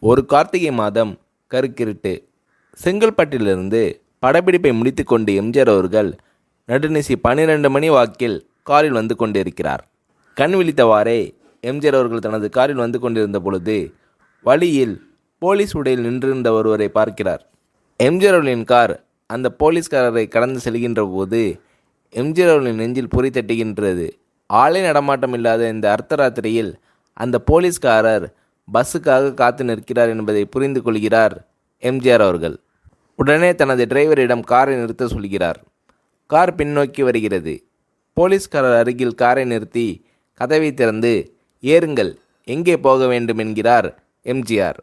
ஒரு கார்த்திகை மாதம் கருக்கிருட்டு. செங்கல்பட்டிலிருந்து படப்பிடிப்பை முடித்து கொண்டு எம்ஜிஆர் அவர்கள் நடுநிசி 12 மணி வாக்கில் காரில் வந்து கொண்டிருக்கிறார். கண் விழித்தவாறே எம்ஜிஆர் அவர்கள் தனது காரில் வந்து கொண்டிருந்த பொழுது வழியில் போலீஸ் உடையில் நின்றிருந்த ஒருவரை பார்க்கிறார். எம்ஜிஆர் அவர்களின் கார் அந்த போலீஸ்காரரை கடந்து செல்கின்ற போது எம்ஜிஆர் அவர்களின் நெஞ்சில் பொறி தட்டுகின்றது. ஆளே நடமாட்டம் இல்லாத இந்த அர்த்தராத்திரியில் அந்த போலீஸ்காரர் பஸ்ஸுக்காக காத்து நிற்கிறார் என்பதை புரிந்து கொள்கிறார் எம்ஜிஆர் அவர்கள். உடனே தனது டிரைவரிடம் காரை நிறுத்த சொல்கிறார். கார் பின்னோக்கி வருகிறது. போலீஸ்காரர் அருகில் காரை நிறுத்தி கதவை திறந்து, ஏறுங்கள், எங்கே போக வேண்டும் என்கிறார் எம்ஜிஆர்.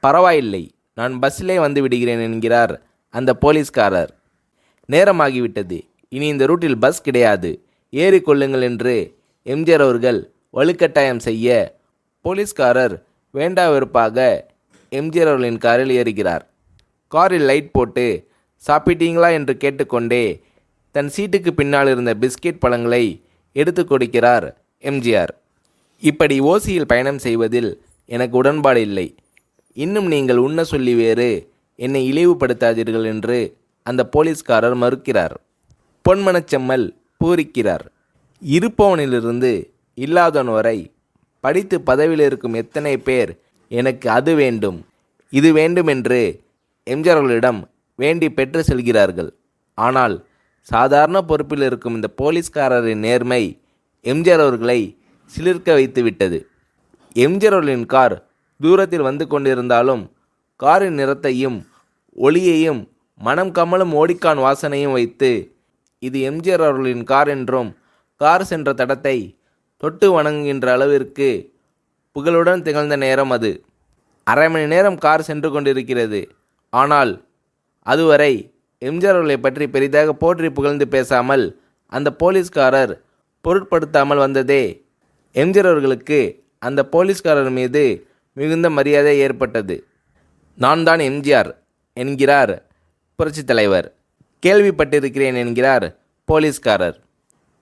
பரவாயில்லை, நான் பஸ்ஸிலே வந்து விடுகிறேன் என்கிறார் அந்த போலீஸ்காரர். நேரமாகிவிட்டது, இனி இந்த ரூட்டில் பஸ் கிடையாது, ஏறிக்கொள்ளுங்கள் என்று எம்ஜிஆர் அவர்கள் வலுக்கட்டாயம் செய்ய போலீஸ்காரர் வேண்டா வெறுப்பாக எம்ஜிஆர் அவர்களின் காரில் ஏறுகிறார். காரில் லைட் போட்டு சாப்பிட்டீங்களா என்று கேட்டுக்கொண்டே தன் சீட்டுக்கு பின்னால் இருந்த பிஸ்கெட் பழங்களை எடுத்து கொடுக்கிறார் எம்ஜிஆர். இப்படி ஓசியில் பயணம் செய்வதில் எனக்கு உடன்பாடு இல்லை. இன்னும் நீங்கள் உண்ண சொல்லி வேறு என்னை இழிவுபடுத்தாதீர்கள் என்று அந்த போலீஸ்காரர் மறுக்கிறார். பொன்மனச்செம்மல் பூரிக்கிறார். இருப்பவனிலிருந்து இல்லாதவன் வரை படித்து பதவியில் இருக்கும் எத்தனை பேர் எனக்கு அது வேண்டும் இது வேண்டும் என்று எம்ஜிஆர் அவர்களிடம் வேண்டி பெற்று செல்கிறார்கள். ஆனால் சாதாரண பொறுப்பில் இருக்கும் இந்த போலீஸ்காரரின் நேர்மை எம்ஜிஆர் அவர்களை சிலிர்க்க வைத்து விட்டது. எம்ஜிஆர் அவர்களின் கார் தூரத்தில் வந்து கொண்டிருந்தாலும் காரின் நிறத்தையும் ஒளியையும் மனம் கமலும் ஓடிக்கான் வாசனையும் வைத்து இது எம்ஜிஆர் அவர்களின் கார் என்றும் கார் சென்ற தடத்தை தொட்டு வணங்குகின்ற அளவிற்கு புகழுடன் திகழ்ந்த நேரம் அது. அரை மணி நேரம் கார் சென்று கொண்டிருக்கிறது. ஆனால் அதுவரை எம்ஜிஆர் அவர்களை பற்றி பெரிதாக போற்றி புகழ்ந்து பேசாமல் அந்த போலீஸ்காரர் பொருட்படுத்தாமல் வந்ததே எம்ஜிஆர் அவர்களுக்கு அந்த போலீஸ்காரர் மீது மிகுந்த மரியாதை ஏற்பட்டது. நான் தான் எம்ஜிஆர் என்கிறார் புரட்சித் தலைவர். கேள்விப்பட்டிருக்கிறேன் என்கிறார் போலீஸ்காரர்.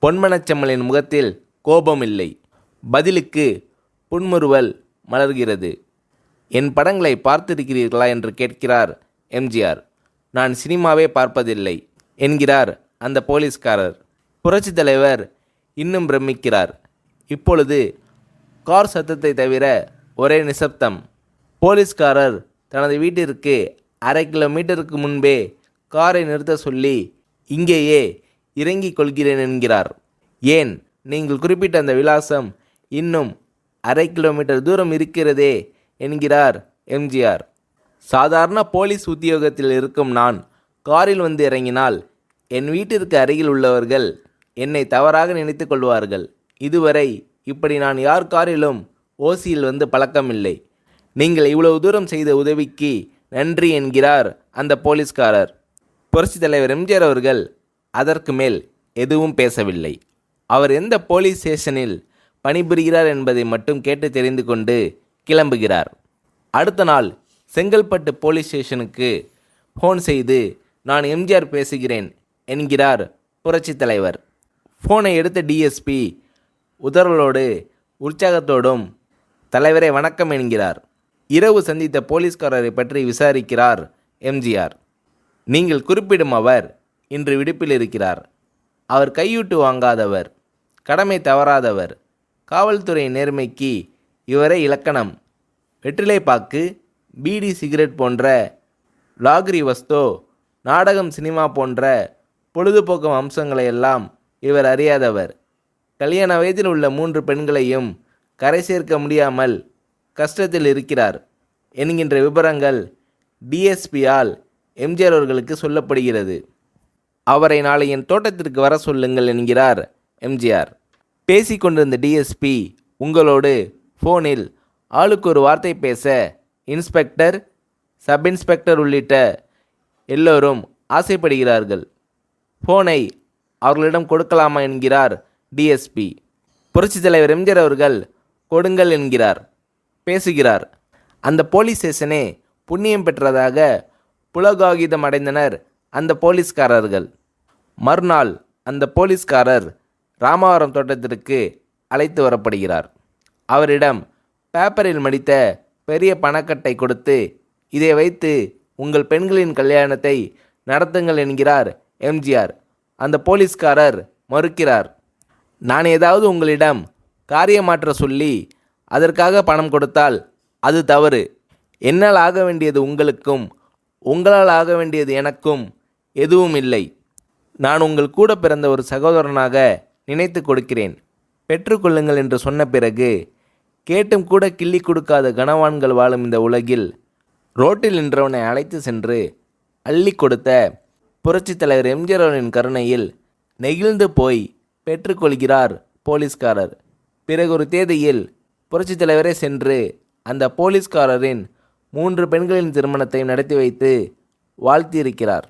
பொன்மனச்செம்மலின் முகத்தில் கோபம் இல்லை. பதிலுக்கு புன்முறுவல் மலர்கிறது. என் படங்களை பார்த்திருக்கிறீர்களா என்று கேட்கிறார் எம்ஜிஆர். நான் சினிமாவே பார்ப்பதில்லை என்கிறார் அந்த போலீஸ்காரர். புரட்சித் தலைவர் இன்னும் பிரமிக்கிறார். இப்பொழுது கார் சத்தத்தை தவிர ஒரே நிசப்தம். போலீஸ்காரர் தனது வீட்டிற்கு 1/2 கிலோமீட்டருக்கு முன்பே காரை நிறுத்த சொல்லி இங்கேயே இறங்கிக் கொள்கிறேன் என்கிறார். ஏன், நீங்கள் குறிப்பிட்ட அந்த விலாசம் இன்னும் 1/2 கிலோமீட்டர் தூரம் இருக்கிறதே என்கிறார் எம்ஜிஆர். சாதாரண போலீஸ் உத்தியோகத்தில் இருக்கும் நான் காரில் வந்து இறங்கினால் என் வீட்டிற்கு அருகில் உள்ளவர்கள் என்னை தவறாக நினைத்து கொள்வார்கள். இதுவரை இப்படி நான் யார் காரிலும் ஓசியில் வந்து பழக்கமில்லை. நீங்கள் இவ்வளவு தூரம் செய்த உதவிக்கு நன்றி என்கிறார் அந்த போலீஸ்காரர். புரட்சித் தலைவர் எம்ஜிஆர் அவர்கள் அதற்கு மேல் எதுவும் பேசவில்லை. அவர் எந்த போலீஸ் ஸ்டேஷனில் பணிபுரிகிறார் என்பதை மட்டும் கேட்டு தெரிந்து கொண்டு கிளம்புகிறார். அடுத்த நாள் செங்கல்பட்டு போலீஸ் ஸ்டேஷனுக்கு ஃபோன் செய்து, நான் எம்ஜிஆர் பேசுகிறேன் என்கிறார் புரட்சித் தலைவர். ஃபோனை எடுத்த டிஎஸ்பி உதறலோடு உற்சாகத்தோடும் தலைவரை வணக்கம் என்கிறார். இரவு சந்தித்த போலீஸ்காரரை பற்றி விசாரிக்கிறார் எம்ஜிஆர். நீங்கள் குறிப்பிடும் அவர் இன்று விடுப்பில் இருக்கிறார். அவர் கையூட்டு வாங்காதவர், கடமை தவறாதவர், காவல்துறை நேர்மைக்கு இவரே இலக்கணம். வெற்றிலைப்பாக்கு, பீடி, சிகரெட் போன்ற லாகிரி வஸ்தோ, நாடகம், சினிமா போன்ற பொழுதுபோக்கு அம்சங்களையெல்லாம் இவர் அறியாதவர். கல்யாண வயதில் உள்ள 3 பெண்களையும் கரை சேர்க்க முடியாமல் கஷ்டத்தில் இருக்கிறார் என்கின்ற விபரங்கள் டிஎஸ்பியால் எம்ஜிஆர் அவர்களுக்கு சொல்லப்படுகிறது. அவரை நாளை என் தோட்டத்திற்கு வர சொல்லுங்கள் என்கிறார் எம்ஜிஆர். பேசிக்கொண்டிருந்த டிஎஸ்பி உங்களோடு ஃபோனில் ஆளுக்கு ஒரு வார்த்தை பேச இன்ஸ்பெக்டர், சப் இன்ஸ்பெக்டர் உள்ளிட்ட எல்லோரும் ஆசைப்படுகிறார்கள். ஃபோனை அவர்களிடம் கொடுக்கலாமா என்கிறார் டிஎஸ்பி. புரட்சித் தலைவர் எம்ஜிஆர் அவர்கள் கொடுங்கள் என்கிறார். பேசுகிறார். அந்த போலீஸ் ஸ்டேஷனே புண்ணியம் பெற்றதாக புலகாகிதம் அடைந்தனர் அந்த போலீஸ்காரர்கள். மறுநாள் அந்த போலீஸ்காரர் ராமவரம் தோட்டத்திற்கு அழைத்து வரப்படுகிறார். அவரிடம் பேப்பரில் மடித்த பெரிய பணக்கட்டை கொடுத்து, இதை வைத்து உங்கள் பெண்களின் கல்யாணத்தை நடத்துங்கள் என்கிறார் எம்ஜிஆர். அந்த போலீஸ்காரர் மறுக்கிறார். நான் ஏதாவது உங்களிடம் காரியமாற்ற சொல்லி அதற்காக பணம் கொடுத்தால் அது தவறு. என்னால் ஆக வேண்டியது உங்களுக்கும், உங்களால் ஆக வேண்டியது எனக்கும் எதுவும் இல்லை. நான் உங்கள் கூட பிறந்த ஒரு சகோதரனாக நினைத்து கொடுக்கிறேன். பெற்றுக்கொள்ளுங்கள் என்று சொன்ன பிறகு கேட்டும் கூட கிள்ளி கொடுக்காத கனவான்கள் வாழும் இந்த உலகில் ரோட்டில் நின்றவனை அழைத்து சென்று அள்ளி கொடுத்த புரட்சித் தலைவர் எம்ஜிஆர் அவர்களின் கருணையில் நெகிழ்ந்து போய் பெற்றுக்கொள்கிறார் போலீஸ்காரர். பிறகு ஒரு தேதியில் புரட்சித் தலைவரே சென்று அந்த போலீஸ்காரரின் 3 பெண்களின் திருமணத்தை நடத்தி வைத்து வாழ்த்தியிருக்கிறார்.